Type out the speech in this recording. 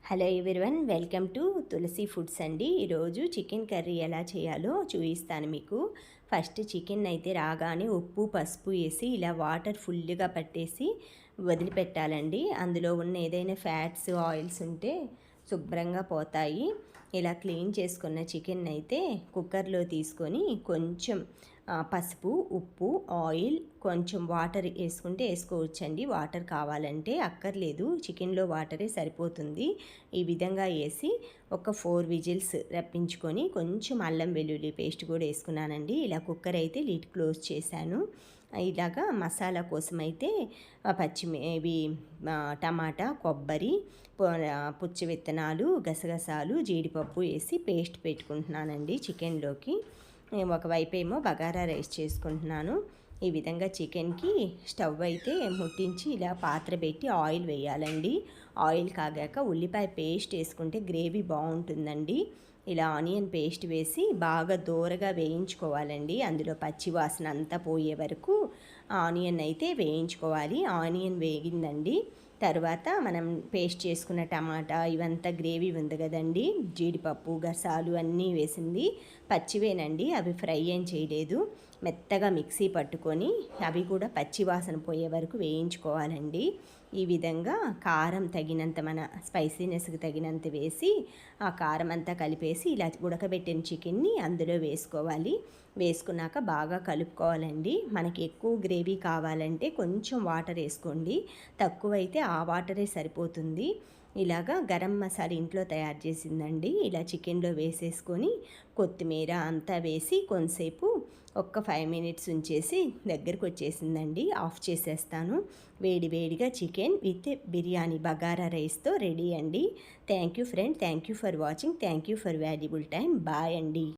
Hello everyone, welcome to Tulasi foods అండి. ఈరోజు chicken curry ఎలా చేయాలో చూపిస్తాను మీకు. ఫస్ట్ చికెన్ అయితే రాగానే ఉప్పు పసుపు వేసి ఇలా వాటర్ ఫుల్గా పట్టేసి వదిలిపెట్టాలండి. అందులో ఉన్న ఏదైనా ఫ్యాట్స్ ఆయిల్స్ ఉంటే శుభ్రంగా పోతాయి. ఇలా క్లీన్ చేసుకున్న చికెన్ అయితే కుక్కర్లో తీసుకొని కొంచెం పసుపు ఉప్పు ఆయిల్ కొంచెం వాటర్ వేసుకుంటే వేసుకోవచ్చండి. వాటర్ కావాలంటే అక్కర్లేదు, చికెన్లో వాటరే సరిపోతుంది. ఈ విధంగా వేసి ఒక 4 విజిల్స్ రప్పించుకొని కొంచెం అల్లం వెల్లుల్లి పేస్ట్ కూడా వేసుకున్నానండి. ఇలా కుక్కర్ అయితే లిడ్ క్లోజ్ చేశాను. ఇలాగా మసాలా కోసం అయితే ఇవి టమాటా కొబ్బరి పుచ్చి విత్తనాలు గసగసాలు జీడిపప్పు వేసి పేస్ట్ పెట్టుకుంటున్నానండి చికెన్లోకి. ఒకవైపు ఏమో బగారా రైస్ చేసుకుంటున్నాను. ఈ విధంగా చికెన్కి స్టవ్ అయితే ముట్టించి ఇలా పాత్ర పెట్టి ఆయిల్ వేయాలండి. ఆయిల్ కాగాక ఉల్లిపాయ పేస్ట్ వేసుకుంటే గ్రేవీ బాగుంటుందండి. ఇలా ఆనియన్ పేస్ట్ వేసి బాగా దూరగా వేయించుకోవాలండి. అందులో పచ్చి వాసన అంతా పోయే వరకు ఆనియన్ అయితే వేయించుకోవాలి. ఆనియన్ వేగిందండి. తర్వాత మనం పేస్ట్ చేసుకున్న టమాటా ఇవంతా గ్రేవీ ఉంది కదండి, జీడిపప్పు గసాలు అన్నీ వేసింది పచ్చివేనండి, అవి ఫ్రై ఏం చేయలేదు. మెత్తగా మిక్సీ పట్టుకొని అవి కూడా పచ్చి వాసన పోయే వరకు వేయించుకోవాలండి. ఈ విధంగా కారం తగినంత మన స్పైసీనెస్కి తగినంత వేసి ఆ కారం అంతా కలిపేసి ఇలా ఉడకబెట్టిన చికెన్ని అందులో వేసుకోవాలి. వేసుకున్నాక బాగా కలుపుకోవాలండి. మనకి ఎక్కువ గ్రేవీ కావాలంటే కొంచెం వాటర్ వేసుకోండి, తక్కువైతే ఆ వాటరే సరిపోతుంది. ఇలాగా గరం మసాలా ఇంట్లో తయారు చేసిందండి. ఇలా చికెన్లో వేసేసుకొని కొత్తిమీర అంతా వేసి కొంతసేపు ఒక్క 5 మినిట్స్ ఉంచేసి దగ్గరకు వచ్చేసిందండి. ఆఫ్ చేసేస్తాను. వేడి వేడిగా చికెన్ విత్ బిర్యానీ బగారా రైస్తో రెడీ అండి. Thank you friend, thank you for watching, thank you for valuable time. Bye అండి.